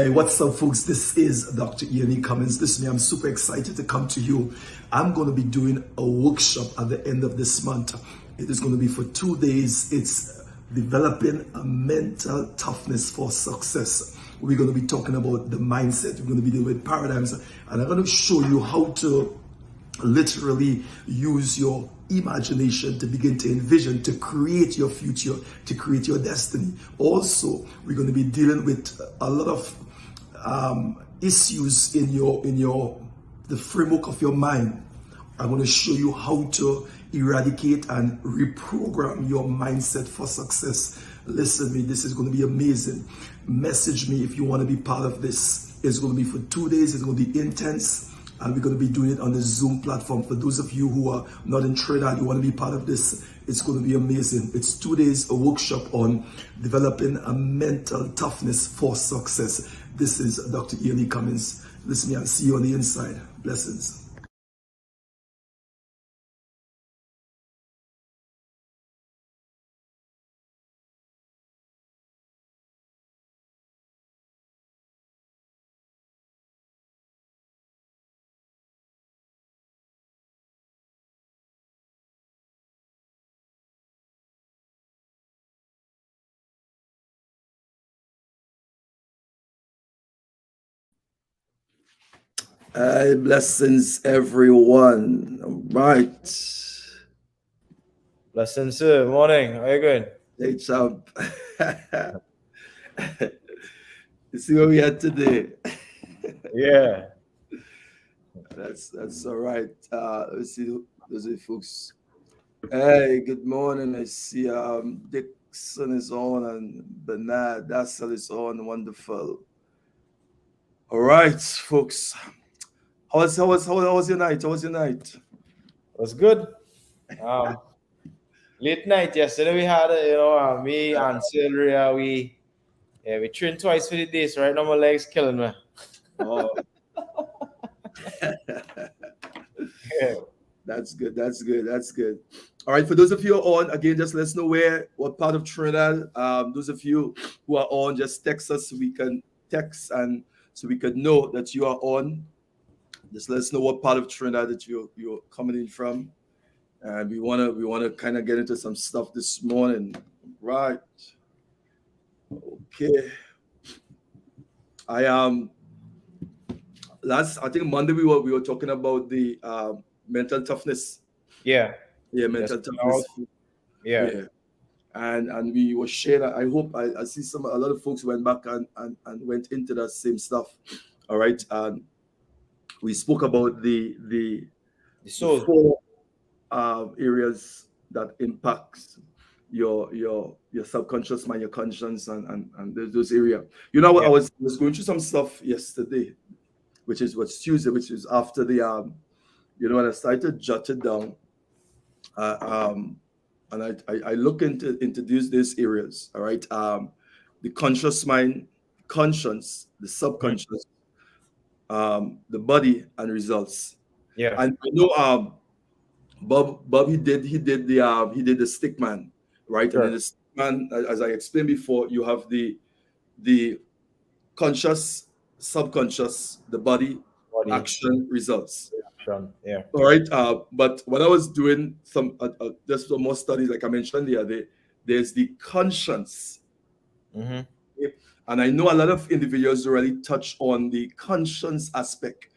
Hey, what's up, folks? This is Dr. Cummings. Listen, I'm super excited to come to you. I'm going to be doing a workshop at the end of this month. It is going to be for 2 days. It's developing a mental toughness for success. We're going to be talking about the mindset. We're going to be dealing with paradigms, and I'm going to show you how to literally use your imagination to begin to envision, to create your future, to create your destiny. Also, we're going to be dealing with a lot of issues in the framework of your mind. I'm going to show you how to eradicate and reprogram your mindset for success. Listen to me, this is going to be amazing. Message me if you want to be part of this. It's going to be for 2 days. It's going to be intense. And we're going to be doing it on the Zoom platform. For those of you who are not in Trinidad, you want to be part of this, it's going to be amazing. It's 2 days, a workshop on developing a mental toughness for success. This is Dr. Cummings. Listen, I'll see you on the inside. Blessings. Blessings, everyone. All right. Blessings, sir. Morning. How you going? Hey, chump. You see what we had today? Yeah. That's all right. Let's see those are folks. Hey, good morning. I see Dixon is on and Bernard Dassel is on. Wonderful. All right, folks. How was your night? How was your night? It was good. Um, Late night yesterday we had me and Sylvia, we trained twice for the day, so right now my legs killing me. Oh, Yeah. that's good. That's good. That's good. All right. For those of you who are on, again, just let us know what part of Trinidad. Those of you who are on, just text us so we can text and so we can know that you are on. Just let us know what part of Trinidad that you're coming in from. And we wanna kind of get into some stuff this morning. Right. Okay. I think Monday we were talking about the mental toughness. Yeah. Yeah, Yes. mental toughness. Yeah. Yeah. And we were sharing. I hope I see a lot of folks went back and went into that same stuff. All right. And we spoke about the The soul. four areas that impacts your subconscious mind, your conscience, and those areas. You know what? Yeah. I was going through some stuff yesterday, which is what's Tuesday, which is after the when I started jotted down, uh, um, and I look into these areas. All right, the conscious mind, conscience, the Mhm. subconscious, the body, and results. Yeah. And I know Bob he did the stick man, right? And in Sure. the stick man, as I explained before, you have the conscious, subconscious, the body, Body. action, results. Action. Yeah. All right. But when I was doing just some more studies, like I mentioned the other day, there's the conscience. Mm-hmm. Okay? And I know a lot of individuals already touch on the conscience aspect.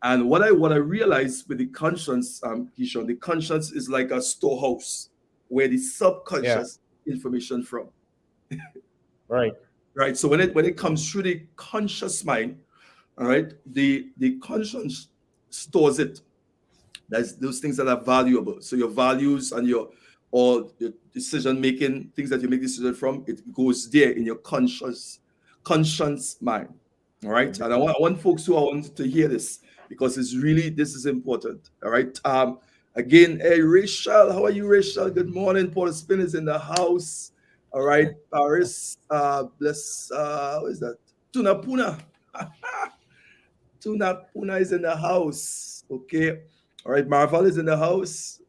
And what I realized with the conscience, Keeshon, the conscience is like a storehouse where the Yeah. subconscious information from. Right. Right. So when it comes through the conscious mind, all right, the conscience stores it. That's those things that are valuable. So your values and your decision making, things that you make decision from, it goes there in your conscience mind. All right. And I want folks who I want to hear this because this is important. All right. Again, hey Rachel, how are you, Rachel? Good morning. Paul Spin is in the house. All right, Paris. Bless what is that? Tuna Puna. Tuna Puna is in the house. Okay. All right, Marvel is in the house.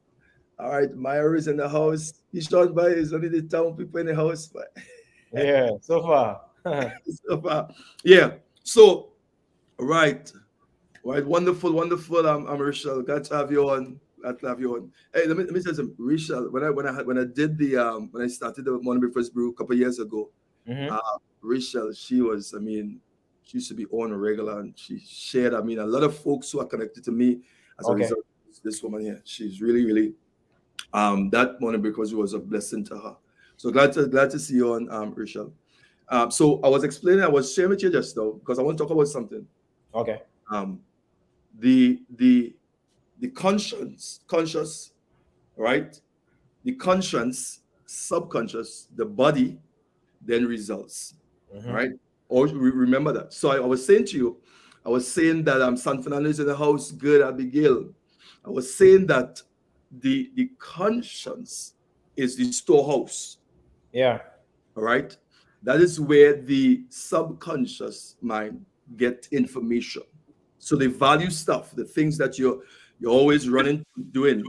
All right, Meyer is in the house. He's shot by is only the town people in the house, but Yeah. So far. so far. Yeah. So, right, right, wonderful, wonderful. I'm Rachel. Glad to have you on. Glad to have you on. Hey, let me say something. Rachel, when I did the when I started the Morning Breakfast Brew a couple of years ago, Mm-hmm. uh, Rachel, she was, I mean, she used to be on a regular, and she shared, I mean, a lot of folks who are connected to me as a Okay. result of this woman here. She's really, really, that Morning Breakfast was a blessing to her. So glad to see you on, Rachel. So I was sharing with you just now because I want to talk about something. Okay. Um, the conscious, right? The conscience, subconscious, the body, then results. All Mm-hmm. right. Or remember that. So I was saying to you, I was saying that San Fernando is in the house, good Abigail. I was saying that the conscience is the storehouse. Yeah. All right. That is where the subconscious mind get information. So the value stuff, the things that you're always running doing,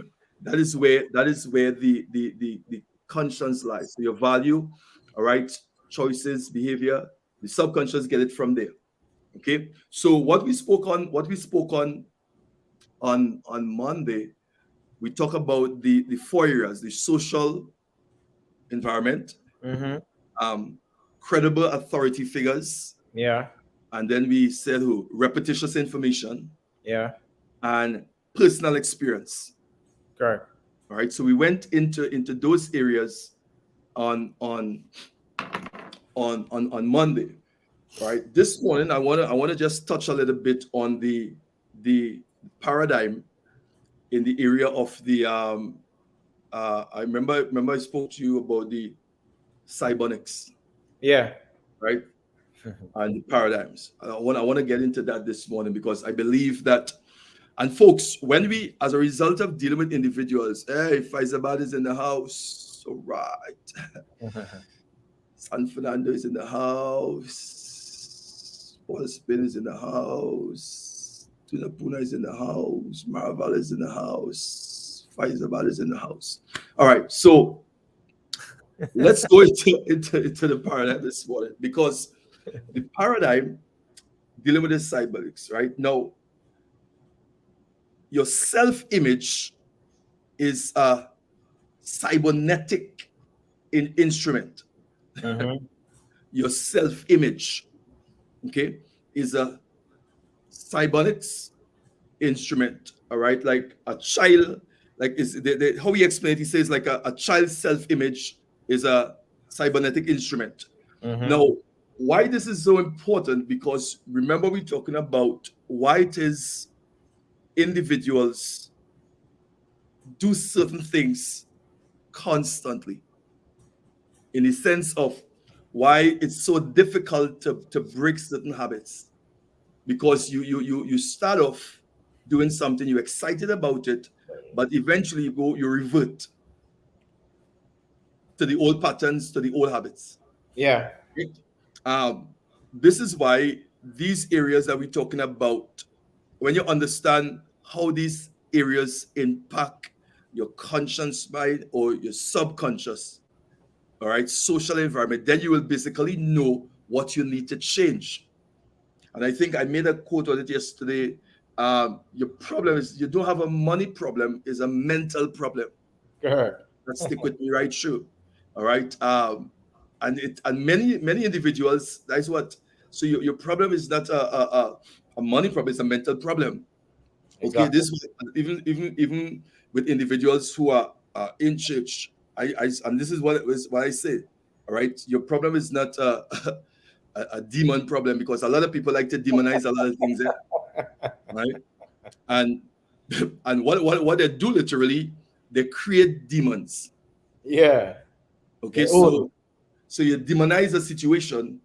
that is where the conscience lies. So your value, all right, choices, behavior, the subconscious get it from there. Okay. So what we spoke on Monday, we talk about the four areas: the social environment, Mm-hmm. um, credible authority figures, Yeah. and then we said who repetitious information Yeah. and personal experience. Correct. All right, so we went into those areas on on Monday. All right, this morning I want to just touch a little bit on the paradigm in the area of the I remember I spoke to you about the cybernetics, Yeah. right, and the paradigms. I want to get into that this morning because I believe that. And folks, when we, as a result of dealing with individuals, hey, Faisabad is in the house. All right. San Fernando is in the house. Paul Spain is in the house. Tunapuna is in the house. Maraval is in the house. Faisabad is in the house. All right. So let's go into the paradigm this morning because the paradigm dealing with the cybernetics, right? Now, your self image is a cybernetic instrument. Mm-hmm. Your self-image, okay, is a cybernetics instrument. All right, like a child, like is how he explained it. He says like a child's self-image is a cybernetic instrument. Mm-hmm. Now, why this is so important? Because remember, we're talking about why it is individuals do certain things constantly in the sense of why it's so difficult to break certain habits because you start off doing something you're excited about it, but eventually you revert to the old patterns, to the old habits, Yeah. right? um, this is why these areas that we're talking about, when you understand how these areas impact your conscious mind or your subconscious, all right, social environment, then you will basically know what you need to change. And I think I made a quote on it yesterday. Your problem is you don't have a money problem, is a mental problem. Correct. That stick with me right through. All right. And many individuals, that's what. So your problem is not a money problem, it's a mental problem. Okay, Exactly. this even with individuals who are in church, I and this is what I say. All right, your problem is not a demon problem because a lot of people like to demonize a lot of things, right? And and what they do literally, they create demons. Yeah. Okay, They own. so you demonize a situation.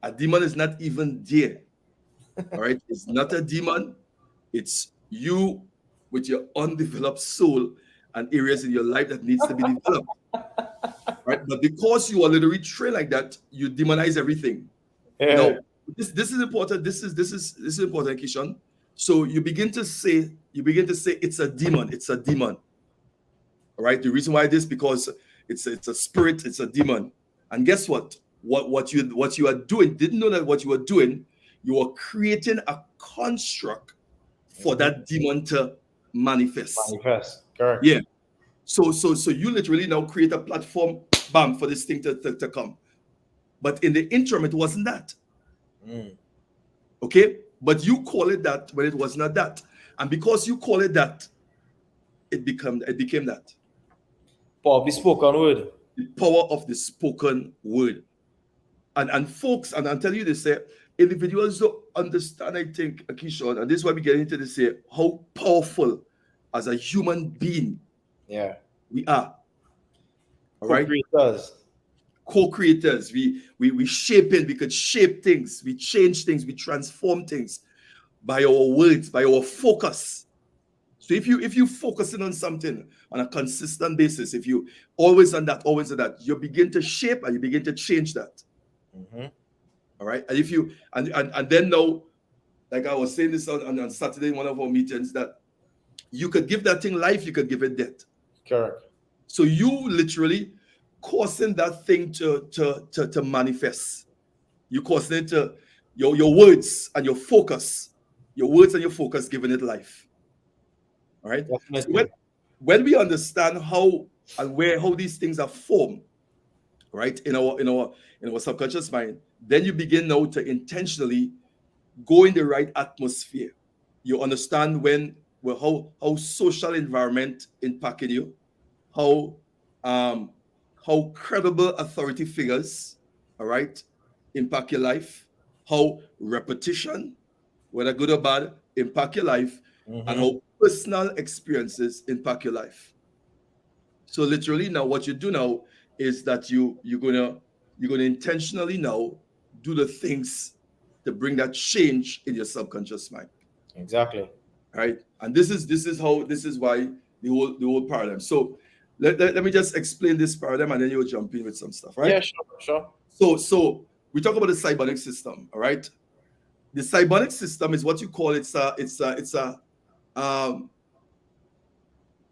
A demon is not even there. All right, it's not a demon. It's you with your undeveloped soul and areas in your life that needs to be developed, right? But because you are literally trained like that, you demonize everything. Yeah. Now, this is important. This is important, Keeshon. So you begin to say it's a demon. It's a demon. All right. The reason why this because it's a spirit. It's a demon. And guess what? What you are doing? Didn't know that what you were doing you are creating a construct for Mm-hmm. that demon to manifest. Manifest. Correct. Yeah. So you literally now create a platform, bam, for this thing to come. But in the interim, it wasn't that. Mm. Okay? But you call it that when it was not that. And because you call it that, it became that. Power be spoken word. The power of the spoken word. And folks, and I'll tell you this, individuals don't understand, I think, Keeshon, and this is why we get into this here, how powerful as a human being Yeah. we are. All right? Co-creators. Co-creators. We shape it, we could shape things, we change things, we transform things by our words, by our focus. So if you focusing on something on a consistent basis, if you always on that, you begin to shape and you begin to change that. Mm-hmm. All right. And if you and then now, like I was saying this on Saturday in one of our meetings, that you could give that thing life, you could give it death. Correct. So you literally causing that thing to manifest. You causing it to your words and your focus, giving it life. All right. So Definitely. when we understand how and where how these things are formed, right, in our subconscious mind, then you begin now to intentionally go in the right atmosphere. You understand how social environment impacting you, how um how credible authority figures, all right, impact your life, how repetition, whether good or bad, impact your life, and Mm-hmm. how personal experiences impact your life. So literally now what you do now is that you're gonna intentionally now do the things to bring that change in your subconscious mind. Exactly. Right? And this is why the whole paradigm. So let me just explain this paradigm and then you'll jump in with some stuff, Yeah, right? sure, sure. So we talk about the cybernetics system, all right? The cybernetics system is what you call it's a um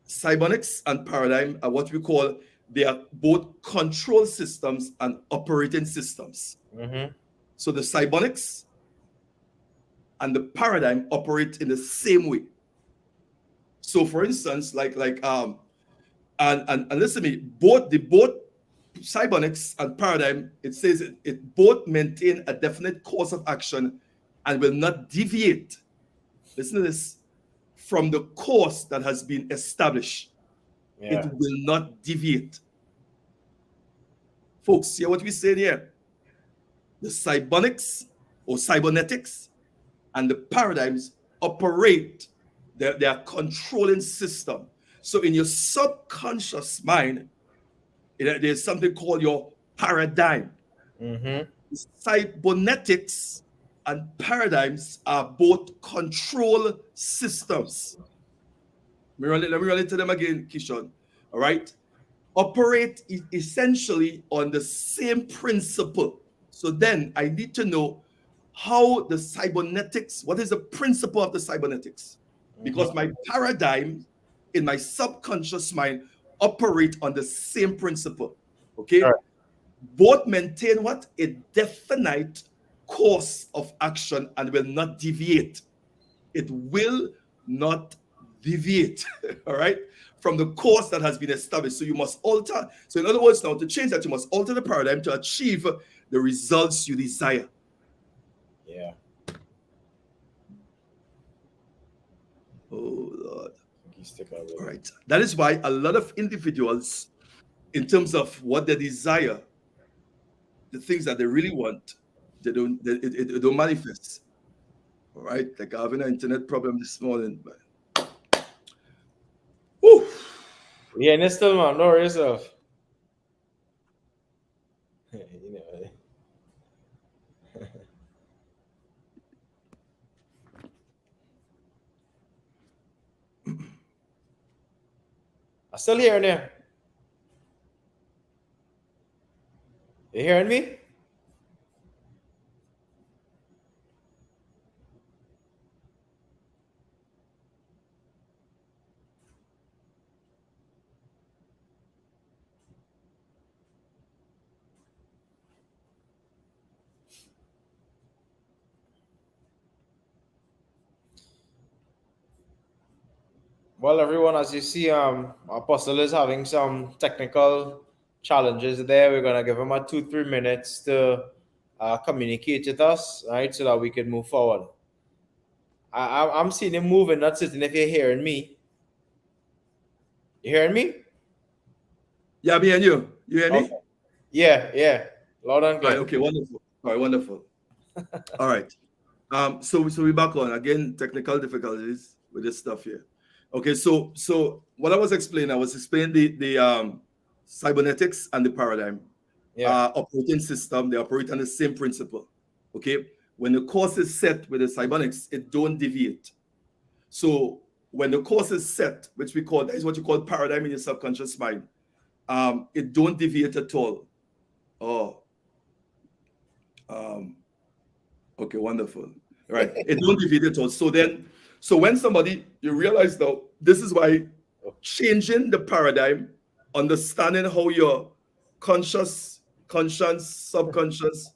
cybernetics and paradigm are what we call, they are both control systems and operating systems. Mm-hmm. So the cybernetics and the paradigm operate in the same way. So for instance, and listen to me, both cybernetics and paradigm, it says it both maintain a definite course of action and will not deviate. Listen to this, from the course that has been established. It Yeah. will not deviate. Folks, hear what we said here. The cybernetics or cybernetics and the paradigms operate, they are controlling system. So in your subconscious mind, there's something called your paradigm. Mm-hmm. Cybernetics and paradigms are both control systems. Let me run into them again, Keeshon. All right. Operate essentially on the same principle. So then I need to know how the cybernetics, what is the principle of the cybernetics? Because Mm-hmm. my paradigm in my subconscious mind operate on the same principle. Okay? Correct. Both maintain what? A definite course of action and will not deviate. It will not deviate, all right, from the course that has been established. So you must alter. So, in other words, now to change that, you must alter the paradigm to achieve the results you desire. Yeah. Oh, Lord. You stick out All with it. right. That is why a lot of individuals, in terms of what they desire, the things that they really want, it don't manifest. All right. Like I having an internet problem this morning. But, whew. Yeah, and still, man, don't worry yourself. You know, I'm still hearing you. You hearing me? Well, everyone, as you see, Apostle is having some technical challenges there. We're gonna give him a 2-3 minutes to communicate with us, right, so that we can move forward. I'm seeing him moving, not sitting. If you're hearing me, you hearing me? Yeah, me and you. You hear Okay. me? Yeah, loud and All right. clear. Okay. Wonderful. All right. Wonderful. All right. So we're back on again. Technical difficulties with this stuff here. Okay. So what I was explaining the cybernetics and the paradigm Yeah, operating system. They operate on the same principle. Okay. When the course is set with the cybernetics, it don't deviate. So when the course is set, which we call that is what you call paradigm in your subconscious mind, it don't deviate at all. Oh, um, okay, wonderful. Right. It don't deviate at all. So when somebody, you realize though, this is why changing the paradigm, understanding how your conscious, subconscious,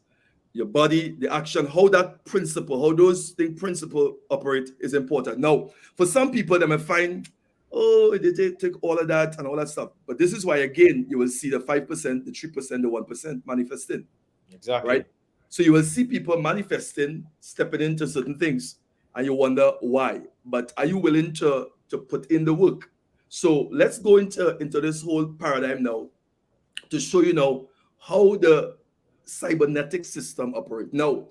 your body, the action, how that principle, how those things principle operate is important. Now, for some people, they may find, oh, they take all of that and all that stuff. But this is why, again, you will see the 5%, the 3%, the 1% manifesting, exactly. right? So you will see people manifesting, stepping into certain things, and you wonder why. But are you willing to put in the work? So let's go into this whole paradigm now to show you now how the cybernetic system operates. Now,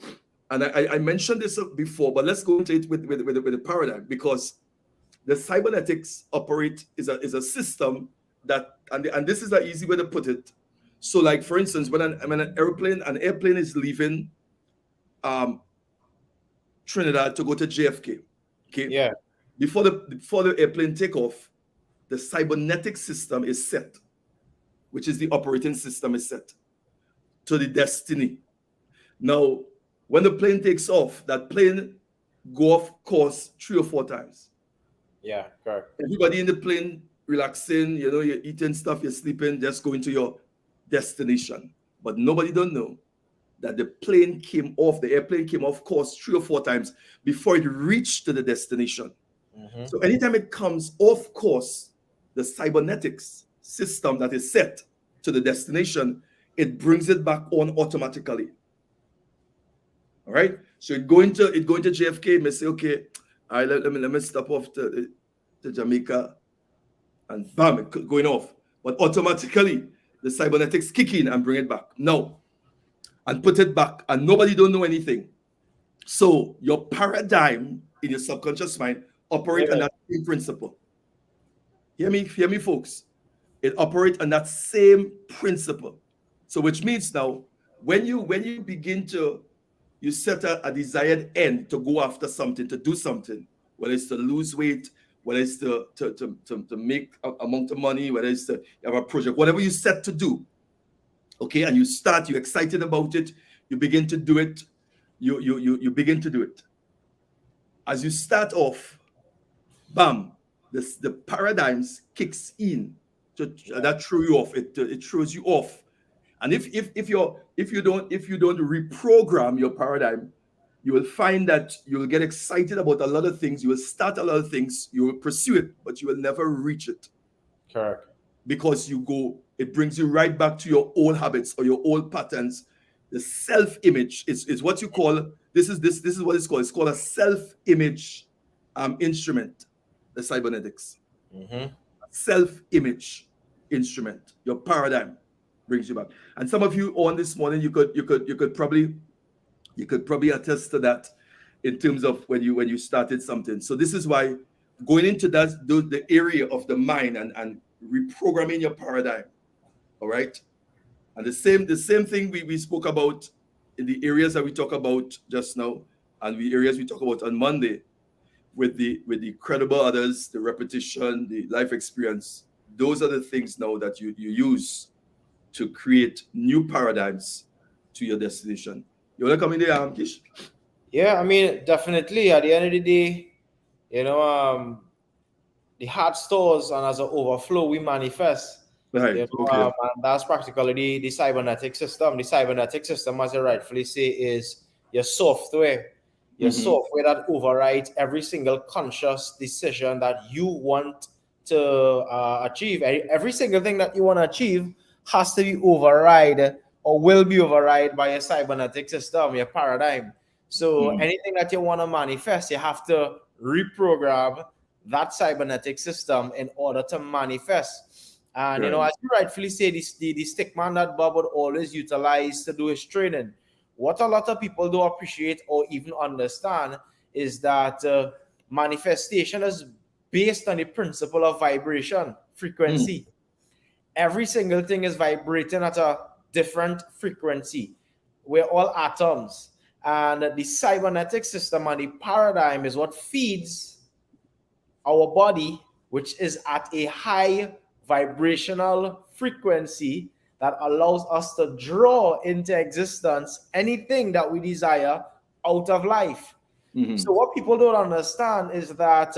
and I mentioned this before, but let's go into it with the paradigm, because the cybernetics operate is a system that, and this is an easy way to put it. So, like for instance, when an airplane is leaving Trinidad to go to JFK, okay, Yeah, before the airplane take off, the cybernetic system is set, which is the operating system is set to the destiny. Now, when the plane takes off, that plane go off course 3 or 4 times. yeah, correct. Everybody in the plane relaxing, you're eating stuff, you're sleeping, just going to your destination. But nobody don't know that the airplane came off course 3 or 4 times before it reached to the destination. Mm-hmm. So anytime it comes off course, the cybernetics system that is set to the destination, it brings it back on automatically. All right. So it going to JFK, may say, okay, all right, let me stop off to Jamaica, and bam, it going off. But automatically the cybernetics kick in and bring it back. No, and put it back, and nobody don't know anything. So your paradigm in your subconscious mind operate on Yeah, that same principle. Hear me, folks. It operates on that same principle. So which means now, when you begin to you set a desired end to go after something, to do something, whether it's to lose weight, whether it's to make amount of money, whether it's to have a project, whatever you set to do, okay, and you're excited about it, you begin to do it, you begin to do it. As you start off, bam, the paradigms kicks in that throw you off. It throws you off. And if you don't reprogram your paradigm, you will find that you will get excited about a lot of things. You will start a lot of things. You will pursue it, but you will never reach it, correct. because it brings you right back to your old habits or your old patterns. The self-image is what you call this is what it's called. It's called a self-image instrument, the cybernetics. Mm-hmm. Self-image instrument. Your paradigm brings you back. And some of you on this morning, you could probably attest to that in terms of when you started something. So this is why going into the area of the mind and reprogramming your paradigm. All right. And the same thing we spoke about in the areas that we talk about just now, and the areas we talk about on Monday, with the credible others, the repetition, the life experience. Those are the things now that you use to create new paradigms to your destination. You want to come in there, Kish? Yeah, I mean, definitely. At the end of the day, the heart stores, and as an overflow, we manifest. Right. Okay. And that's practically the cybernetic system. The cybernetic system, as I rightfully say, is your software. your software that overrides every single conscious decision that you want to achieve. Every single thing that you want to achieve has to be override or will be override by your cybernetic system, your paradigm. So anything that you want to manifest, you have to reprogram that cybernetic system in order to manifest. And you know, as you rightfully say, the stick man that Bob would always utilize to do his training. What a lot of people don't appreciate or even understand is that manifestation is based on the principle of vibration, frequency. Every single thing is vibrating at a different frequency. We're all atoms. And the cybernetic system and the paradigm is what feeds our body, which is at a high vibrational frequency that allows us to draw into existence anything that we desire out of life. So what people don't understand is that,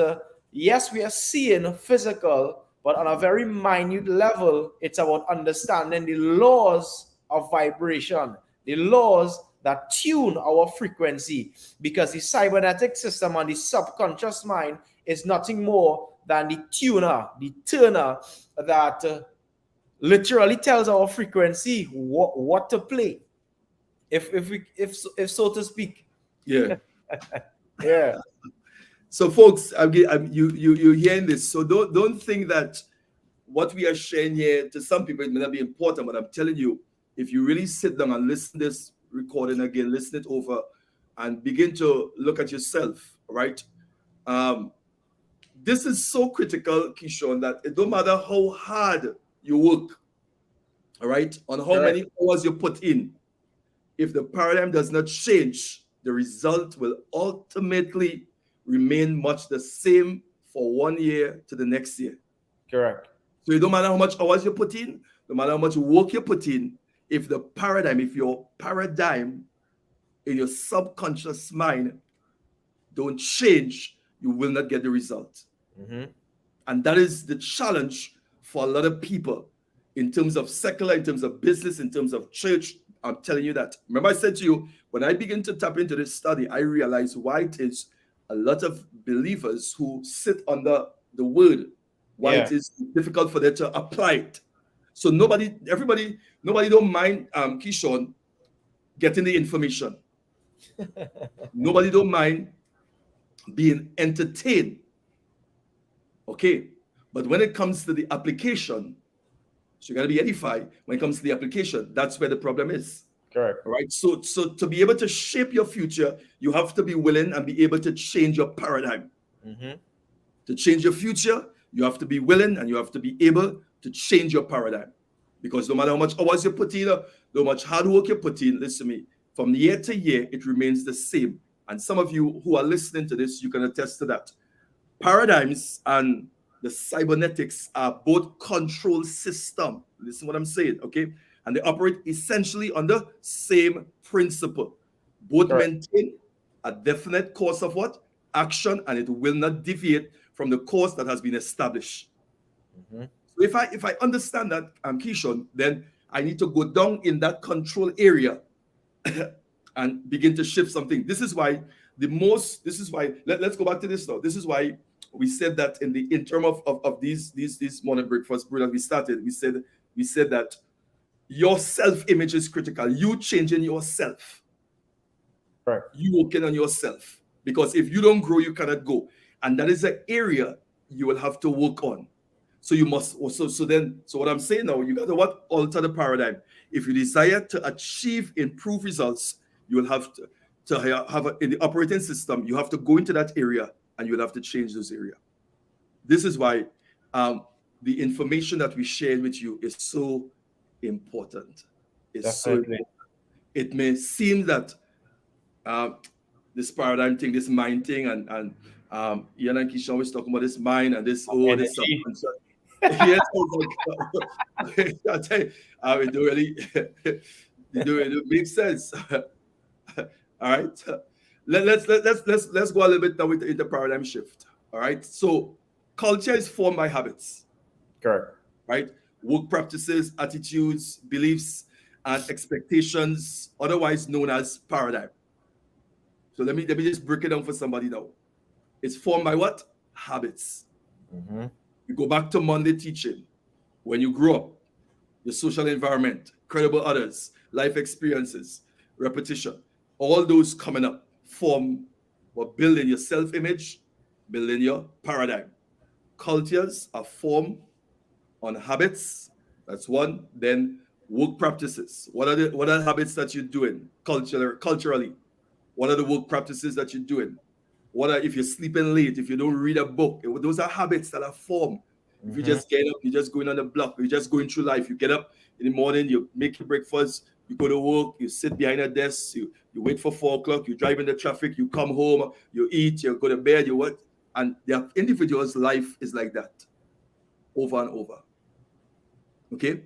yes, we are seeing physical, but on a very minute level, it's about understanding the laws of vibration, the laws that tune our frequency, because the cybernetic system and the subconscious mind is nothing more than the tuner, the turner that literally tells our frequency what to play, if so to speak. Yeah. Yeah. So, folks, you're hearing this. So don't think that what we are sharing here, to some people it may not be important, but I'm telling you, if you really sit down and listen to this recording again, listen it over, and begin to look at yourself, right? This is so critical, Keeshon, that it don't matter how hard you work, all right, on how many hours you put in. If the paradigm does not change, the result will ultimately remain much the same for 1 year to the next year. Correct. So it don't matter how much hours you put in, no matter how much work you put in, if the paradigm, if your paradigm in your subconscious mind don't change, you will not get the result. And that is the challenge for a lot of people in terms of secular, in terms of business, in terms of church. I'm telling you that. Remember I said to you, when I begin to tap into this study, I realized why it is a lot of believers who sit under the word, why it is difficult for them to apply it. So nobody don't mind, Keeshon, getting the information. Nobody don't mind being entertained. Okay. But when it comes to the application, so you got to be edified. When it comes to the application, that's where the problem is. Correct. All right. So to be able to shape your future, you have to be willing and be able to change your paradigm. To change your future, you have to be willing and you have to be able to change your paradigm. Because no matter how much hours you put in, how much hard work you put in, listen to me, from year to year, it remains the same. And some of you who are listening to this, you can attest to that. Paradigms and the cybernetics are both control system. Listen to what I'm saying, okay? And they operate essentially on the same principle. Both maintain a definite course of what? Action, and it will not deviate from the course that has been established. So if I understand that, Keeshon, then I need to go down in that control area and begin to shift something. This is why let's go back to this now. This is why we said that in term of these morning breakfast brew that we started, we said that your self-image is critical. You changing yourself. Right. You working on yourself. Because if you don't grow, you cannot go. And that is an area you will have to work on. So you must also, so what I'm saying now, you got to what? Alter the paradigm. If you desire to achieve improved results, you will have to have in the operating system, you have to go into that area and you'll have to change this area. This is why the information that we share with you is so important. It's so important. It may seem that this paradigm thing, this mind thing, and Ian and Keeshon always talking about this mind and this this subconscious. Yes, I tell you, it do really make sense. All right, let's go a little bit now with the paradigm shift. All right, so culture is formed by habits. Correct. Right, work practices, attitudes, beliefs, and expectations, otherwise known as paradigm. So let me just break it down for somebody now. It's formed by what? Habits. Mm-hmm. You go back to Monday teaching. When you grow up, your social environment, credible others, life experiences, repetition, all those coming up form or building your self-image, building your paradigm. Cultures are formed on habits. That's one. Then work practices. What are habits that you're doing culturally? What are the work practices that you're doing? What are if you're sleeping late, if you don't read a book? Those are habits that are formed. If you Mm-hmm. just get up, you're just going on the block, you're just going through life. You get up in the morning, you make your breakfast, you go to work, you sit behind a desk, you wait for 4 o'clock, you drive in the traffic, you come home, you eat, you go to bed, you work. And the individual's life is like that over and over. Okay?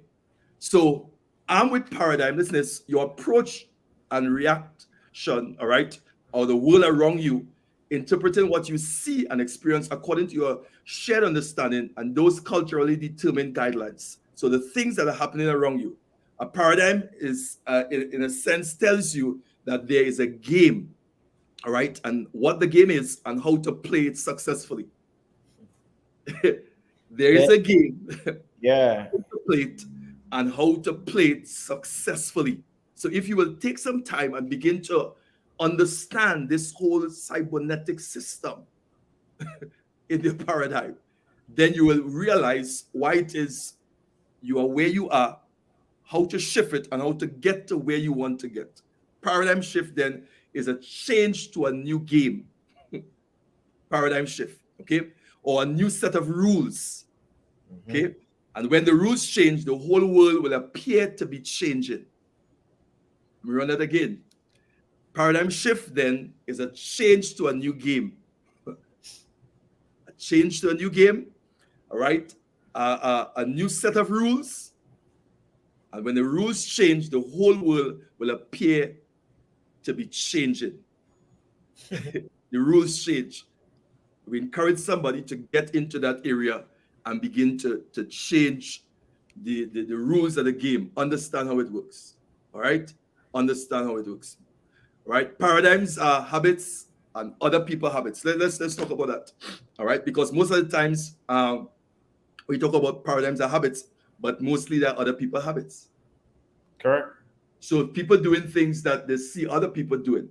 So I'm with paradigm. Listen, it's your approach and reaction, all right, or the world around you, interpreting what you see and experience according to your shared understanding and those culturally determined guidelines. So the things that are happening around you. A paradigm is, in a sense, tells you that there is a game, all right, and what the game is and how to play it successfully. There Yeah. is a game Yeah. to play it and how to play it successfully. So if you will take some time and begin to understand this whole cybernetic system in your paradigm, then you will realize why it is you are where you are, how to shift it, and how to get to where you want to get. Paradigm shift then is a change to a new game. Paradigm shift, okay? Or a new set of rules. Mm-hmm. Okay. And when the rules change, the whole world will appear to be changing. We run that again. Paradigm shift then is a change to a new game. A change to a new game, all right? A new set of rules. And when the rules change, the whole world will appear to be changing. The rules change. We encourage somebody to get into that area and begin to change the rules of the game, understand how it works. All right? Understand how it works. All right? Paradigms are habits and other people habits. Let's talk about that. All right? Because most of the times we talk about paradigms are habits, but mostly they're other people habits. Correct. So people doing things that they see other people doing.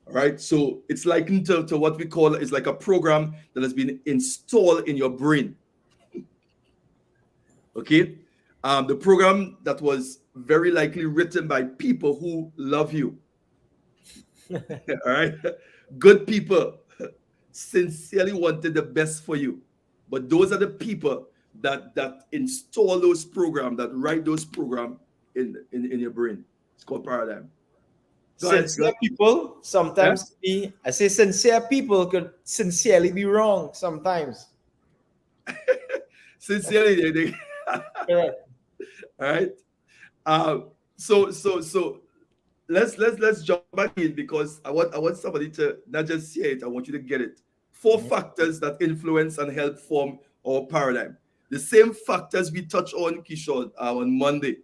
All right. So it's likened to what we call is like a program that has been installed in your brain. Okay. The program that was very likely written by people who love you. All right. Good people sincerely wanted the best for you. But those are the people that install those programs, that write those programs in your brain. It's called paradigm. Go ahead. Go Sincere people ahead. sometimes be, I say sincere people could sincerely be wrong sometimes. Sincerely, Correct. all right. So let's jump back in because I want somebody to not just hear it. I want you to get it. Four Mhm. factors that influence and help form our paradigm. The same factors we touched on, Keeshon, on Monday.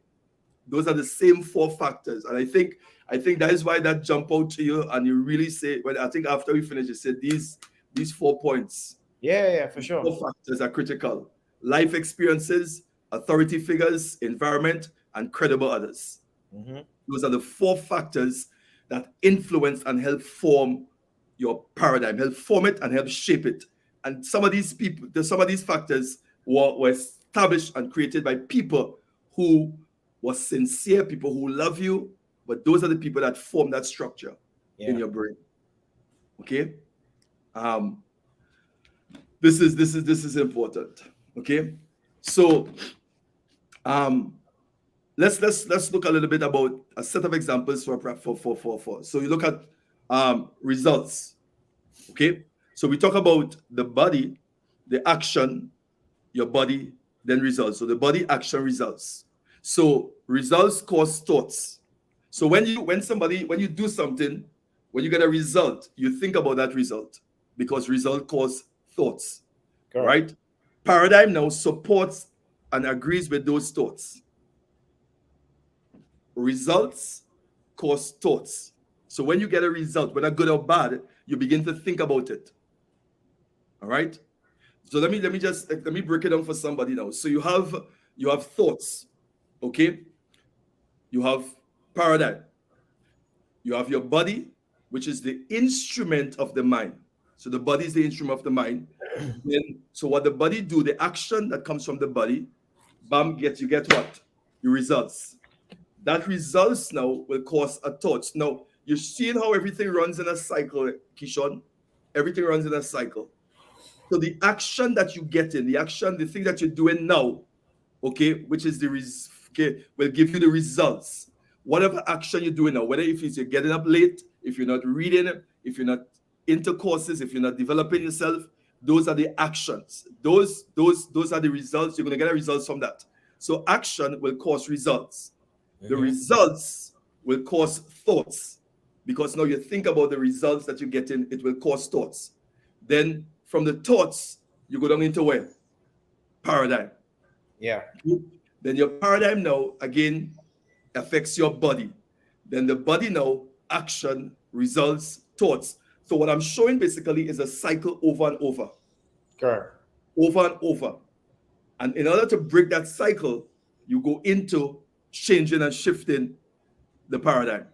Those are the same four factors, and I think that is why that jump out to you, and you really say, well, I think after we finish, you said these 4 points. Yeah, yeah, for These sure. four factors are critical: life experiences, authority figures, environment, and credible others. Mm-hmm. Those are the four factors that influence and help form your paradigm, help form it and help shape it. And some of these factors were established and created by people who were sincere, people who love you, but those are the people that form that structure in Yeah. your brain. Okay? Um, this is important. Okay? So um let's look a little bit about a set of examples for. So you look at results. Okay, so we talk about the body, the action, your body, then results. So the body, action, results. So results cause thoughts. So when you do something, when you get a result, you think about that result because result cause thoughts. All Correct. right. Paradigm now supports and agrees with those thoughts. Results cause thoughts. So when you get a result, whether good or bad, you begin to think about it. All right. So let me break it down for somebody now. So you have thoughts, okay? You have paradigm. You have your body, which is the instrument of the mind. So the body is the instrument of the mind. Then, so what the body do, the action that comes from the body, bam, you get what? Your results. That results now will cause a thought. Now, you're seeing how everything runs in a cycle, Keeshon. Everything runs in a cycle. So the action that you get in, the thing that you're doing now, okay, which is okay, will give you the results. Whatever action you're doing now, whether if it's you're getting up late, if you're not reading, if you're not into courses, if you're not developing yourself, those are the actions. Those are the results. You're going to get the results from that. So action will cause results. The results will cause thoughts, because now you think about the results that you're getting, it will cause thoughts. Then from the thoughts, you go down into where? Paradigm. Yeah. Then your paradigm now, again, affects your body. Then the body now, action, results, thoughts. So what I'm showing basically is a cycle over and over. Correct. Over and over. And in order to break that cycle, you go into changing and shifting the paradigm.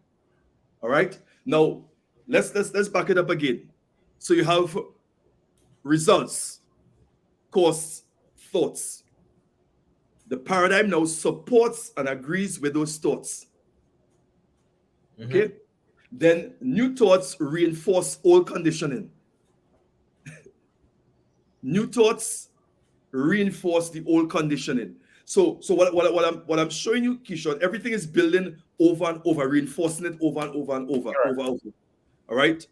All right. Now let's back it up again. So you have results, cause, thoughts. The paradigm now supports and agrees with those thoughts. Okay. Then new thoughts reinforce old conditioning. New thoughts reinforce the old conditioning. So what I'm showing you, Keeshon, everything is building over and over, reinforcing it over and over and over, Sure. over. All right.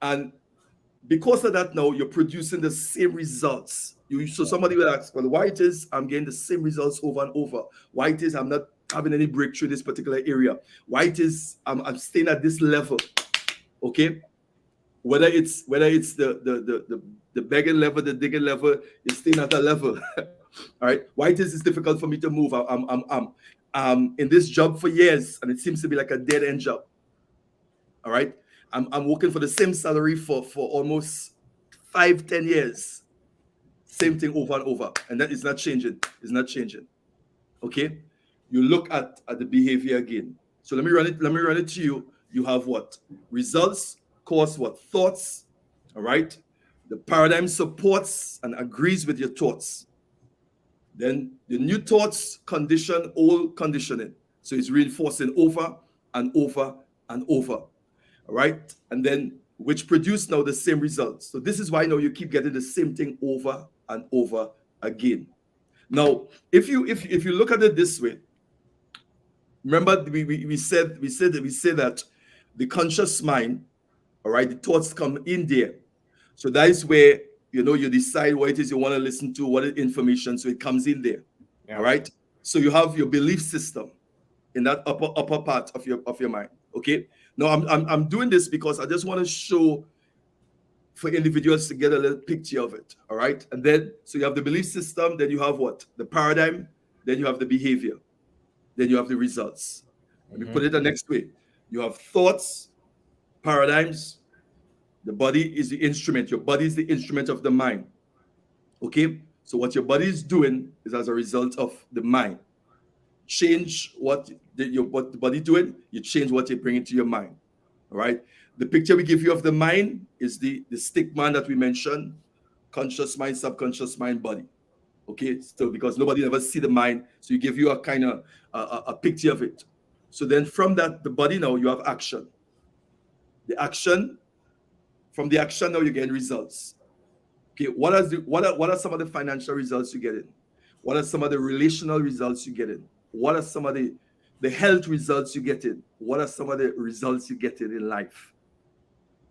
And because of that, now you're producing the same results. So somebody will ask, well, why it is I'm getting the same results over and over? Why it is I'm not having any breakthrough in this particular area? Why it is I'm staying at this level? Okay. Whether it's the begging level, the digging level, you're staying at a level. All right. Why it is it's difficult for me to move? I'm in this job for years, and it seems to be like a dead end job. All right. I'm working for the same salary for almost 5-10 years. Same thing over and over, and that is not changing. It's not changing. Okay. You look at the behavior again. So let me run it to you. You have what? Results cause what? Thoughts. All right. The paradigm supports and agrees with your thoughts. Then the new thoughts condition old conditioning. So it's reinforcing over and over and over. All right. And then which produce now the same results. So this is why now you keep getting the same thing over and over again. Now, if you look at it this way, remember we said that the conscious mind, all right, the thoughts come in there. So that is where you decide what it is you want to listen to, what is information. So it comes in there. Yeah. All right. So you have your belief system in that upper part of your mind. Okay. Now I'm doing this because I just want to show for individuals to get a little picture of it. All right. And then so you have the belief system, then you have what? The paradigm, then you have the behavior, then you have the results. Let me put it the next way. You have thoughts, paradigms. The body is the instrument. Your body is the instrument of the mind. Okay? So what your body is doing is as a result of the mind. Change what the body doing, you change what you bring into your mind. All right? The picture we give you of the mind is the stick man that we mentioned, conscious mind, subconscious mind, body. Okay? So because nobody ever see the mind, so you give you a kind of a picture of it. So then from that, the body now, you have action. The action, from the action now you're getting results. Okay, what are some of the financial results you're getting? What are some of the relational results you're getting? What are some of the health results you're getting? What are some of the results you're getting in life?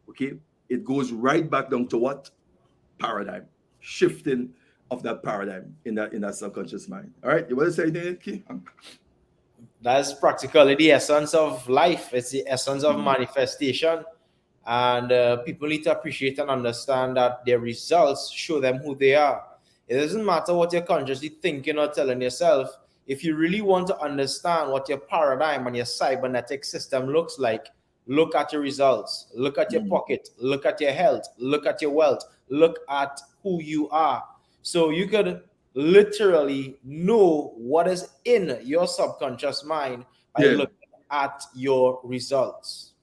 Okay, it goes right back down to what? Paradigm. Shifting of that paradigm in that subconscious mind. All right, you want to say anything, Key? That's practically the essence of life. It's the essence of manifestation. And people need to appreciate and understand that their results show them who they are. It doesn't matter what you're consciously thinking or telling yourself. If you really want to understand what your paradigm and your cybernetic system looks like, look at your results, look at your pocket, look at your health, look at your wealth, look at who you are. So you could literally know what is in your subconscious mind by Yeah. looking at your results.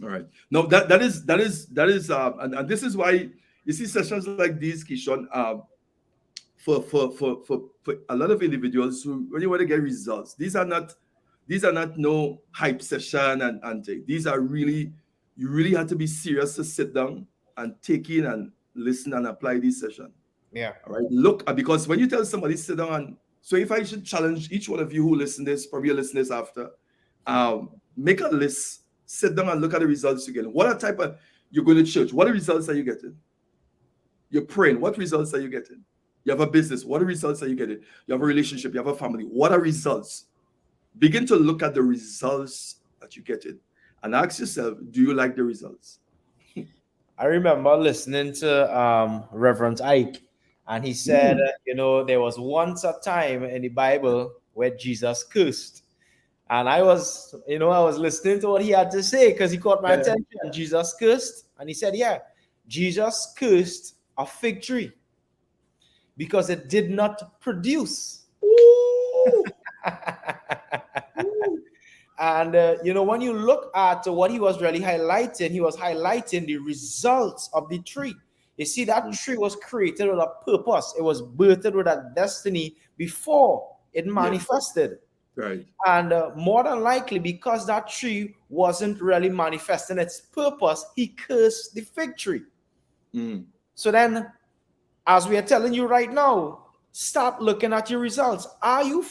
All right. No, that is and this is why you see sessions like these, Keeshon, for a lot of individuals who really want to get results. These are not no hype session and take. These are really, you really have to be serious to sit down and take in and listen and apply these sessions. Yeah. All right. Look, because when you tell somebody sit down and, so if I should challenge each one of you who listen this, probably you listen this after, make a list, sit down and look at the results you get. What are type of, you're going to church, what are results are you getting? You're praying, what results are you getting? You have a business, what are results are you getting? You have a relationship, you have a family, what are results? Begin to look at the results that you get in and ask yourself, do you like the results? I remember listening to Reverend Ike, and he said, there was once a time in the Bible where Jesus cursed. And I was listening to what he had to say because he caught my attention. Jesus cursed, and he said, yeah, Jesus cursed a fig tree because it did not produce. And, when you look at what he was really highlighting, he was highlighting the results of the tree. You see, that tree was created with a purpose. It was birthed with a destiny before it manifested. Right. And more than likely, because that tree wasn't really manifesting its purpose, he cursed the fig tree. So then, as we are telling you right now, start looking at your results. Are you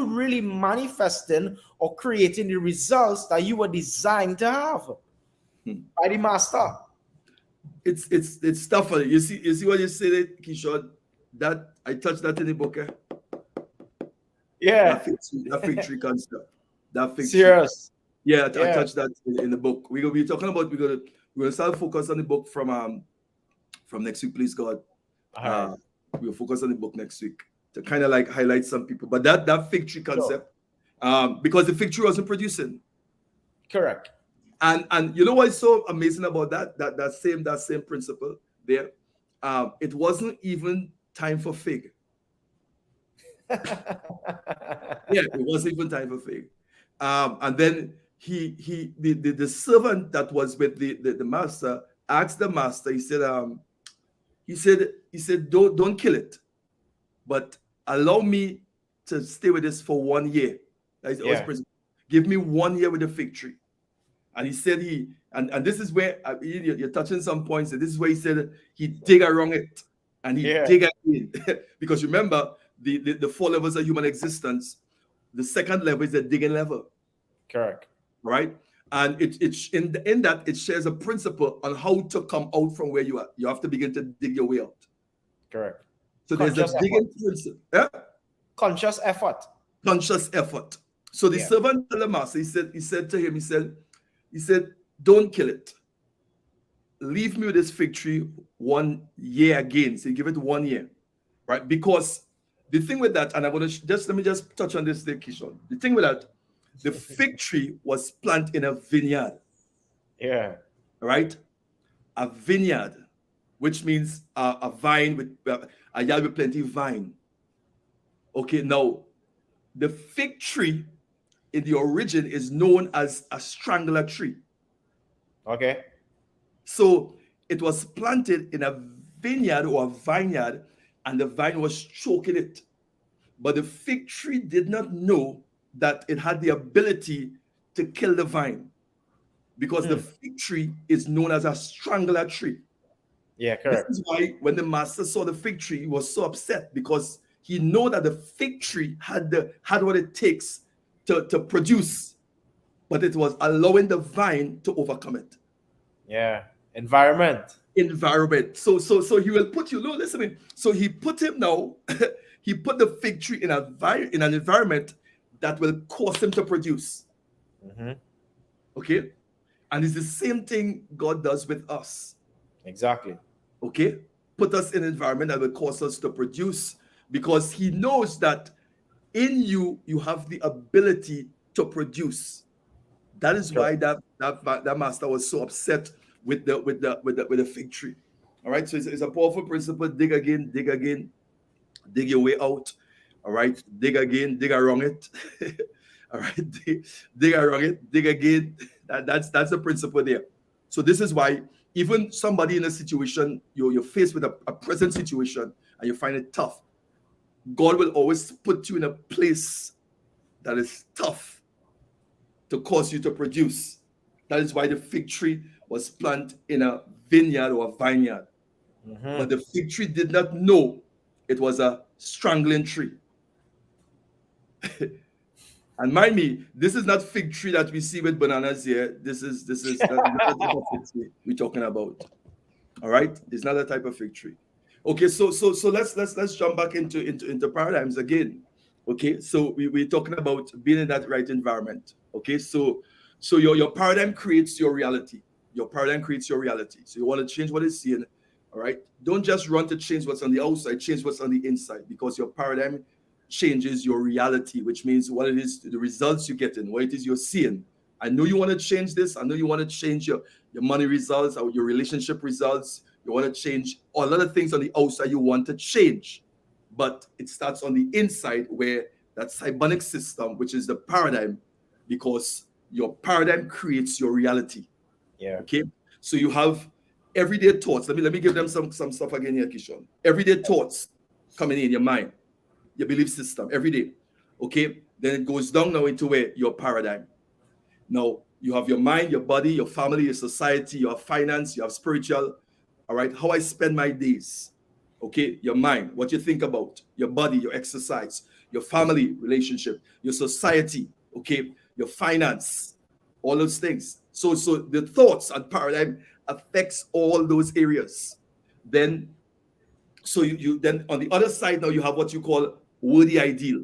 really manifesting or creating the results that you were designed to have by the master? It's tougher. You see what you said, Keeshon? That I touched that in the book. Yeah. That fig tree concept. That fig Serious. tree. Yeah, I touched that in the book. We're gonna be talking about. We're gonna start focus on the book from next week, please God. We'll focus on the book next week to kind of like highlight some people. But that fig tree concept, because the fig tree wasn't producing. Correct. And you know what's so amazing about that same principle there? It wasn't even time for fig. It wasn't even time for fig. And then the servant that was with the master asked the master. He said, don't kill it, but allow me to stay with this for 1 year. Give me 1 year with the fig tree. And he said and this is where you're touching some points. And this is where he said he dig around it and he dig again. Because remember, the 4 levels of human existence, the second level is the digging level. Correct. Right? And it's in that it shares a principle on how to come out from where you are. You have to begin to dig your way out. Correct. So there's a digging principle. Yeah? Conscious effort. Conscious effort. So the servant told the master, he said to him, he said, don't kill it. Leave me with this fig tree 1 year again. So you give it 1 year. Right? Because the thing with that, and I'm going to let me just touch on this thing, Keeshon. The thing with that, the fig tree was planted in a vineyard. Yeah. Right? A vineyard, which means a vine with a yard with plenty of vine. Okay, now the fig tree in the origin is known as a strangler tree. Okay. So it was planted in a vineyard or a vineyard, and the vine was choking it. But the fig tree did not know that it had the ability to kill the vine, because the fig tree is known as a strangler tree. Yeah, correct. This is why when the master saw the fig tree, he was so upset, because he knew that the fig tree had what it takes to produce, but it was allowing the vine to overcome it. Yeah, environment. So he will put you. No, listen to me. So he put him now. He put the fig tree in an environment that will cause him to produce. Okay, and it's the same thing God does with us. Exactly. Okay, put us in an environment that will cause us to produce, because He knows that in you have the ability to produce. That is Sure. why that master was so upset with the fig tree. All right, so it's a powerful principle. Dig again, dig your way out. All right, dig again, dig around it. All right, dig around it, dig again. That's the principle there. So this is why even somebody in a situation you're faced with a present situation and you find it tough, God will always put you in a place that is tough to cause you to produce. That is why the fig tree was planted in a vineyard or a vineyard. But Mm-hmm. the fig tree did not know it was a strangling tree. And mind me, this is not fig tree that we see with bananas here. This is not the type of fig tree we're talking about. All right, it's not a type of fig tree. Okay, so let's jump back into paradigms again. Okay, so we're talking about being in that right environment. Okay, so your paradigm creates your reality. Your paradigm creates your reality. So you want to change what is seen. All right, don't just run to change what's on the outside. Change what's on the inside, because your paradigm changes your reality, which means what it is, the results you get in, what it is you're seeing. I know you want to change this. I know you want to change your money results or your relationship results. You want to change a lot of things on the outside you want to change. But it starts on the inside, where that cybernetics system, which is the paradigm, because your paradigm creates your reality. Yeah. Okay. So you have everyday thoughts. Let me give them some stuff again here, Keeshon. Everyday thoughts coming in your mind, your belief system every day. Okay. Then it goes down now into where your paradigm. Now, you have your mind, your body, your family, your society, your finance, you have spiritual. All right. How I spend my days. Okay. Your mind, what you think about, your body, your exercise, your family relationship, your society. Okay. Your finance, all those things. So the thoughts and paradigm affects all those areas. Then, so you then on the other side, now you have what you call worthy ideal,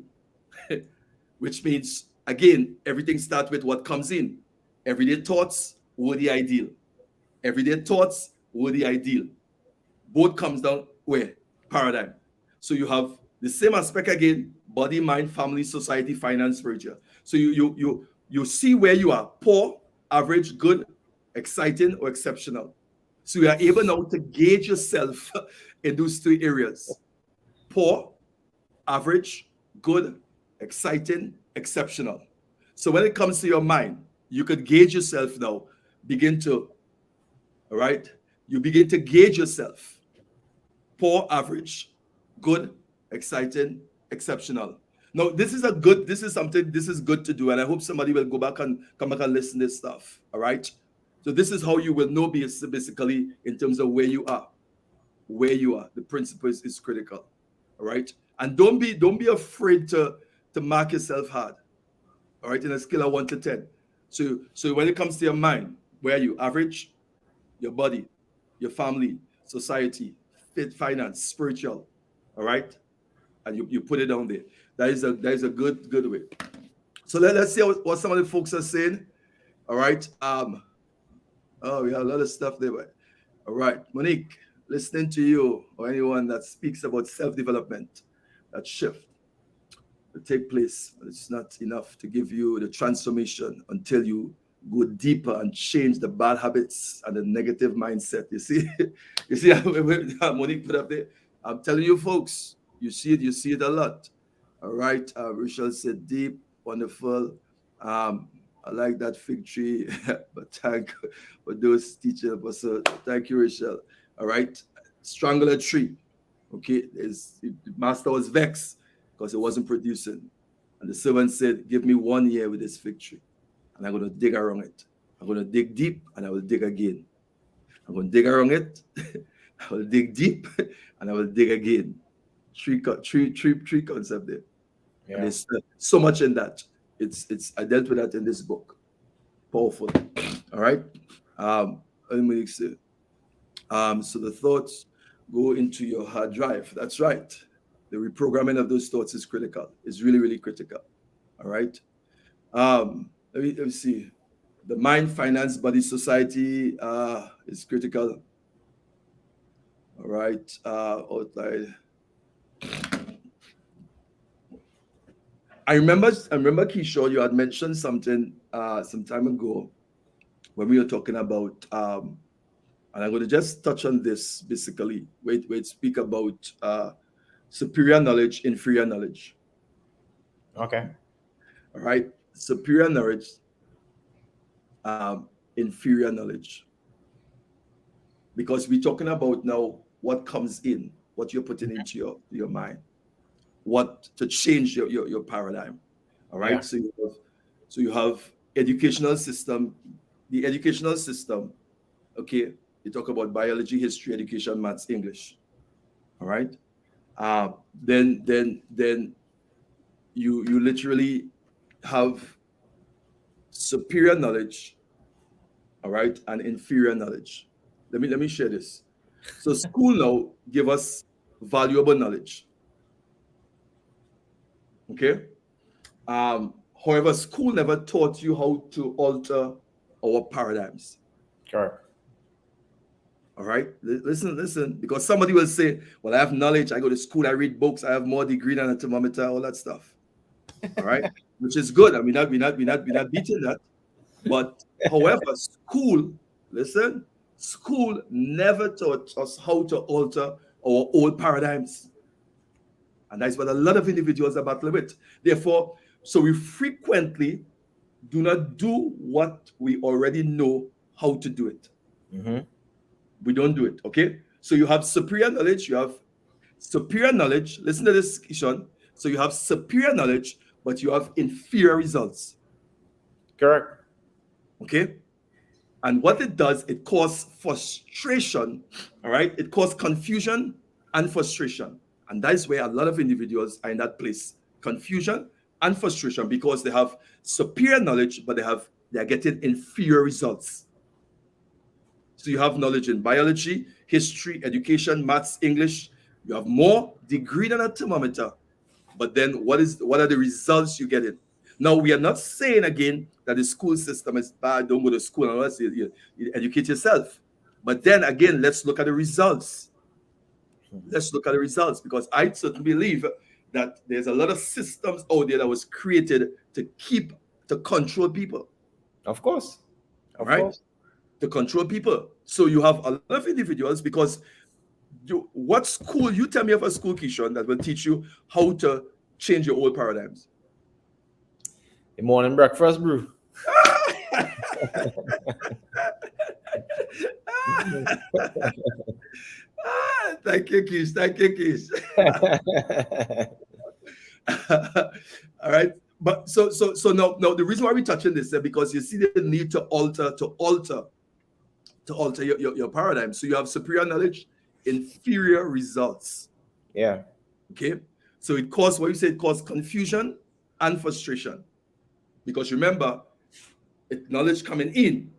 which means again, everything starts with what comes in. Everyday thoughts, worthy ideal. Everyday thoughts, worthy ideal. Both comes down where? Paradigm. So you have the same aspect again: body, mind, family, society, finance, spiritual. So you see where you are: poor, average, good, exciting, or exceptional. So you are able now to gauge yourself in those three areas: poor, average, good, exciting, exceptional. So when it comes to your mind, you could gauge yourself now. Begin to, all right? You begin to gauge yourself. Poor, average, good, exciting, exceptional. Now, this is something, this is good to do. And I hope somebody will go back and come back and listen to this stuff. All right. So this is how you will know basically in terms of where you are. Where you are. The principle is critical. All right. And don't be afraid to mark yourself hard. All right, in a scale of 1 to 10. So when it comes to your mind, where are you? Average, your body, your family, society, fit, finance, spiritual. All right, and you put it down there. That is a good way. So let's see what some of the folks are saying. All right. Oh, we have a lot of stuff there. All right, Monique, listening to you or anyone that speaks about self-development, that shift to take place. It's not enough to give you the transformation until you go deeper and change the bad habits and the negative mindset. You see, you see how Monique put up there. I'm telling you, folks, you see it a lot. All right, Rachel said deep, wonderful. I like that fig tree, but thank for those teachers. So thank you, Rachel. All right, strangle a tree. Okay, the master was vexed because it wasn't producing. And the servant said, give me 1 year with this fig tree, and I'm going to dig around it. I'm going to dig deep, and I will dig again. I'm going to dig around it. I will dig deep, and I will dig again. Tree concept there. And Yeah. there's so much in that. It's I dealt with that in this book. Powerful. All right. Let me see. So the thoughts go into your hard drive. That's right. The reprogramming of those thoughts is critical. It's really, really critical. All right. Let me see. The mind, finance, body, society is critical. All right. Outline. I remember Keeshon, you had mentioned something some time ago when we were talking about and I'm going to just touch on this basically. Wait, speak about superior knowledge, inferior knowledge. Okay. All right, superior knowledge, inferior knowledge, because we're talking about now what comes in, what you're putting into your mind, what to change your paradigm. All right, Yeah. so you have educational system, the educational system. Okay, you talk about biology, history, education, maths, English. All right, then you literally have superior knowledge, all right, and inferior knowledge. Let me share this. So school now give us valuable knowledge. Okay. However, school never taught you how to alter our paradigms. Correct. All right. Listen, because somebody will say, "Well, I have knowledge. I go to school. I read books. I have more degree than a thermometer. All that stuff." All right, which is good. I mean, we're not beating that. But however, school, listen, school never taught us how to alter our old paradigms. And that's what a lot of individuals are battling with. Therefore, so we frequently do not do what we already know how to do it. Mm-hmm. We don't do it. Okay. So you have superior knowledge, you have superior knowledge. Listen to this, Keeshon. So you have superior knowledge, but you have inferior results. Correct. Okay. And what it does, it causes frustration. All right. It causes confusion and frustration. And that is where a lot of individuals are in that place, confusion and frustration, because they have superior knowledge, but they are getting inferior results. So you have knowledge in biology, history, education, maths, English. You have more degree than a thermometer. But then what are the results you get in? Now we are not saying again that the school system is bad, don't go to school unless you educate yourself. But then again, let's look at the results. Let's look at the results, because I certainly believe that there's a lot of systems out there that was created to control people. Of course. All Of right, course. to control people. So you have a lot of individuals, because what school, you tell me of a school, Keeshon, that will teach you how to change your old paradigms. The morning breakfast brew. Thank you, Keith. Thank you, Keith. All right. But so no, the reason why we're touching this is because you see the need to alter your paradigm. So you have superior knowledge, inferior results. Yeah. Okay. So it causes, what you say, it causes confusion and frustration. Because remember, knowledge coming in,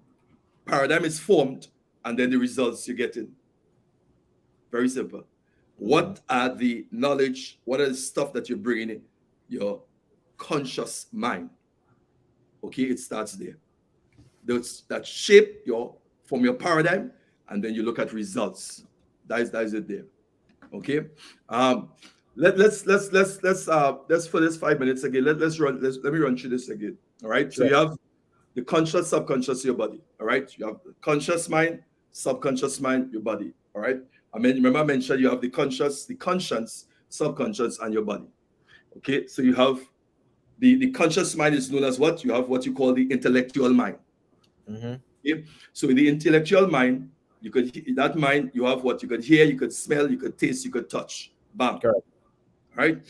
paradigm is formed, and then the results you're getting. Very simple. What are the knowledge? What are the stuff that you're bringing in? Your conscious mind. Okay, it starts there. That shape from your paradigm, and then you look at results. That is it there. Okay. Let's for this 5 minutes again. Let me run through this again. All right. So Sure. you have the conscious, subconscious, your body. All right. You have the conscious mind, subconscious mind, your body. All right. I mean, remember I mentioned you have the conscious, the conscience, subconscious, and your body. Okay. So you have the conscious mind is known as what? You have what you call the intellectual mind. Mm-hmm. Okay? So in the intellectual mind, that mind, you have what you could hear, you could smell, you could taste, you could touch. Bam. Correct. Right?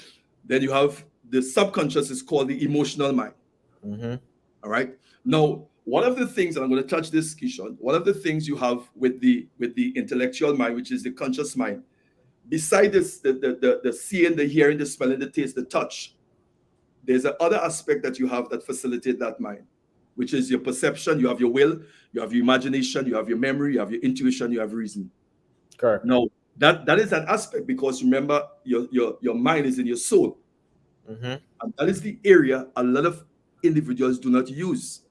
Then you have the subconscious is called the emotional mind. Mm-hmm. All right. Now, one of the things, and I'm going to touch this, Keeshon, one of the things you have with the intellectual mind, which is the conscious mind, beside this, the seeing, the hearing, the smelling, the taste, the touch, there's another aspect that you have that facilitate that mind, which is your perception. You have your will, you have your imagination, you have your memory, you have your intuition, you have reason. Correct. Now, that is an aspect, because remember, your mind is in your soul. Mm-hmm. And that is the area a lot of individuals do not use.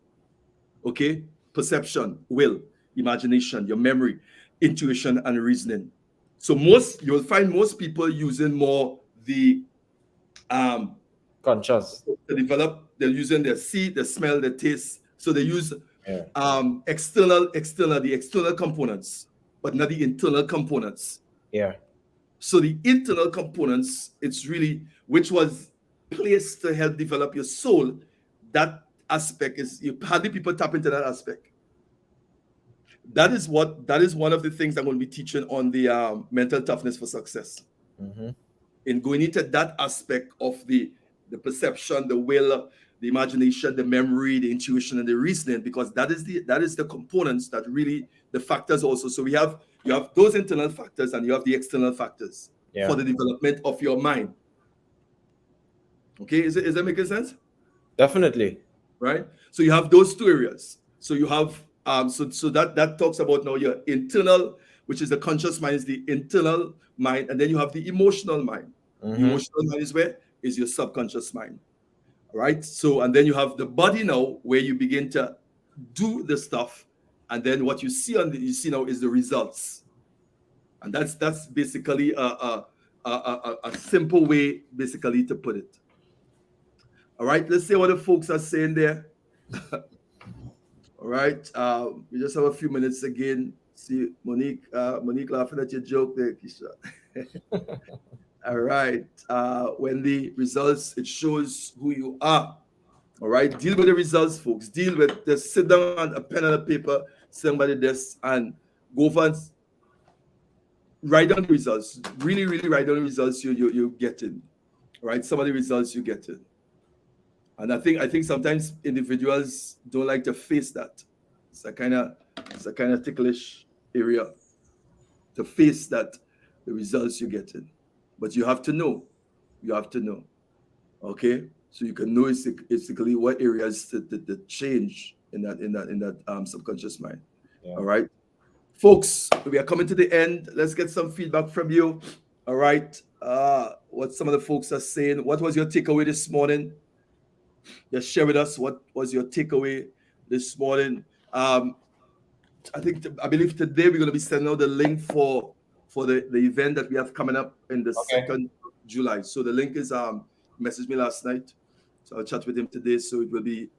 Okay? Perception, will, imagination, your memory, intuition, and reasoning. So you'll find most people using more the Conscious. To develop, they're using their see, the smell, the taste. So they use Yeah. the external components, but not the internal components. Yeah. So the internal components, it's really which was placed to help develop your soul. That aspect is you hardly people tap into that aspect. That is one of the things I'm going to be teaching on the mental toughness for success. Mm-hmm. In going into that aspect of the perception, the will, the imagination, the memory, the intuition, and the reasoning, because that is the components that really the factors also. So you have those internal factors and you have the external factors Yeah. for the development of your mind. Okay, is that making sense? Definitely. Right. So you have those two areas. So you have so that talks about now your internal, which is the conscious mind, is the internal mind, and then you have the emotional mind. The Mm-hmm. emotional mind is where is your subconscious mind. Right. So and then you have the body now, where you begin to do the stuff, and then what you see you see now is the results, and that's basically a simple way basically to put it. All right. Let's see what the folks are saying there. All right. We just have a few minutes again. See Monique laughing at your joke there, Keisha. All right. When the results, it shows who you are. All right. Deal with the results, folks. Deal with just sit down on a pen and a paper, somebody desk, and go for and write down the results. Really, really write down the results you're getting. All right. Some of the results you getting. And I think sometimes individuals don't like to face that. It's a kind of ticklish area to face that the results you're getting. But you have to know. You have to know. Okay? So you can know basically what areas to change in that subconscious mind. Yeah. All right. Folks, we are coming to the end. Let's get some feedback from you. All right. What some of the folks are saying. What was your takeaway this morning? Just share with us what was your takeaway this morning. I believe today we're going to be sending out the link for the event that we have coming up in the Okay. 2nd of July. So the link is messaged me last night. So I'll chat with him today. So it will be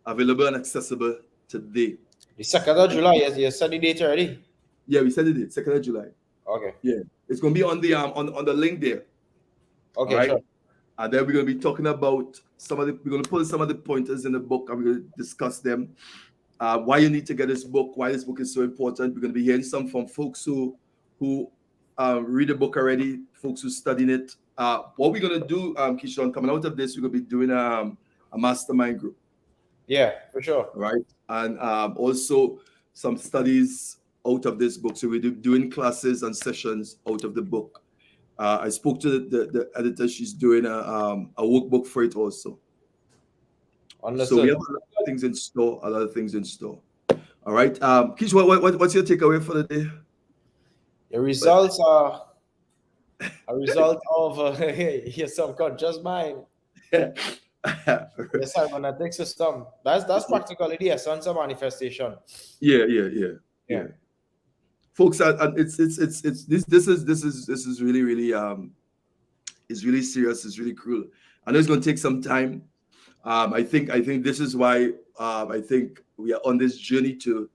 available and accessible today. The 2nd of July, yes, you said the date already. Yeah, we said it 2nd of July. Okay. Yeah. It's gonna be on the on the link there. Okay, All right. sure. And then we're gonna be talking about we're gonna pull some of the pointers in the book and we're gonna discuss them. Why you need to get this book, why this book is so important. We're going to be hearing some from folks who read the book already, folks who studying it. What we're going to do, Keeshon, coming out of this, we're going to be doing a mastermind group. Yeah, for sure. Right. And also some studies out of this book. So we're doing classes and sessions out of the book. I spoke to the editor. She's doing a workbook for it also. Understood. So we have a lot of things in store, a lot of things in store. All right. Kish, what's your takeaway for the day? The results are a result of your subconscious mind. Your cybernetic system. That's practically the essence of manifestation. Yeah. Folks, it's this is really it's really serious. It's really cruel. I know it's going to take some time. I think this is why I think we are on this journey to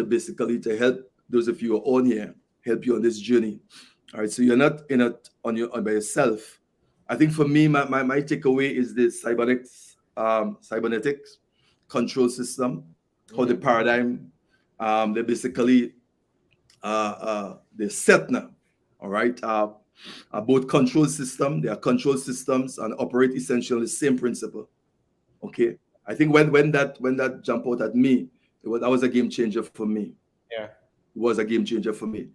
basically to help those of you who are on here, help you on this journey. All right, so you're not in it on by yourself. I think for me, my takeaway is this cybernetics control system, how the paradigm they basically they're set now. All right, both control system, they are control systems and operate essentially the same principle. Okay, I think when that jumped out at me, that was a game changer for me. Yeah, it was a game changer for me.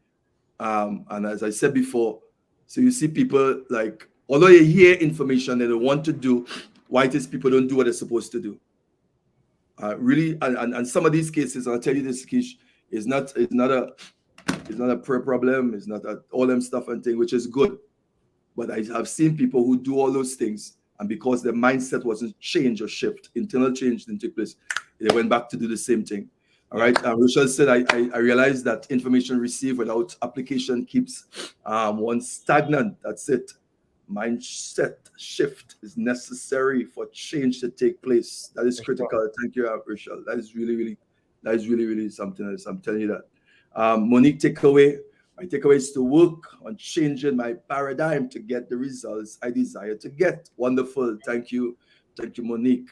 And as I said before, so you see people like, although you hear information that they want to do, why it is people don't do what they're supposed to do. Really, and some of these cases, I'll tell you this, Kish, it's not a prayer problem. It's not all them stuff and thing, which is good. But I have seen people who do all those things, and because their mindset wasn't changed or shift, internal change didn't take place, they went back to do the same thing. All right. Rochelle said, I realized that information received without application keeps one stagnant. That's it. mindset shift is necessary for change to take place. That is For sure. critical. Thank you, Rachel. That is really something else. I'm telling you that. Monique, takeaway. My takeaway is to work on changing my paradigm to get the results I desire to get. Wonderful. Thank you, Monique.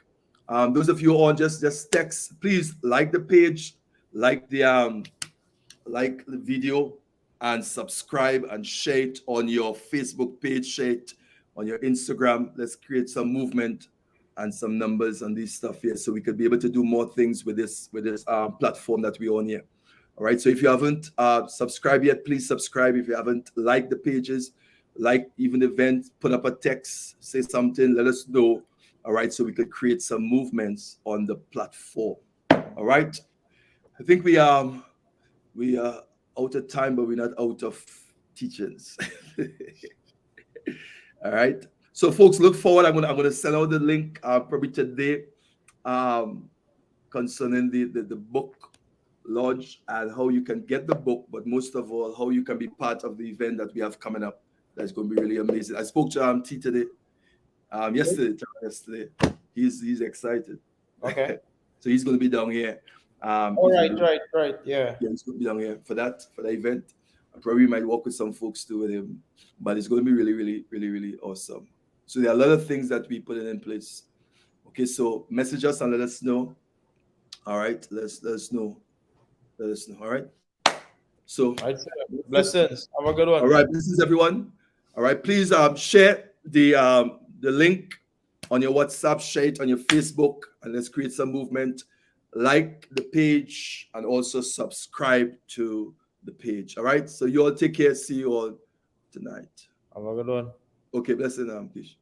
Those of you on just text, please like the page, like the video, and subscribe and share it on your Facebook page, share it on your Instagram. Let's create some movement and some numbers on this stuff here, so we could be able to do more things with this platform that we own here. All right. So if you haven't subscribed yet, please subscribe. If you haven't liked the pages, like even the event, put up a text, say something, let us know. All right. So we could create some movements on the platform. All right. I think we are out of time, but we're not out of teachings. All right. So folks, look forward. I'm gonna send out the link probably today concerning the book launch and how you can get the book, but most of all, how you can be part of the event that we have coming up. That's going to be really amazing. I spoke to T today, yesterday. He's excited. Okay. So he's going to be down here. Right. Yeah. He's going to be down here for the event. I probably might work with some folks too with him, but it's going to be really awesome. So there are a lot of things that we put in place. Okay, so message us and let us know. All right, let us know. All right. So blessings. Have a good one. All right, blessings everyone. All right, please share the link on your WhatsApp, share it on your Facebook, and let's create some movement. Like the page and also subscribe to the page. All right. So you all take care. See you all tonight. Have a good one. Okay, blessings, Keeshon.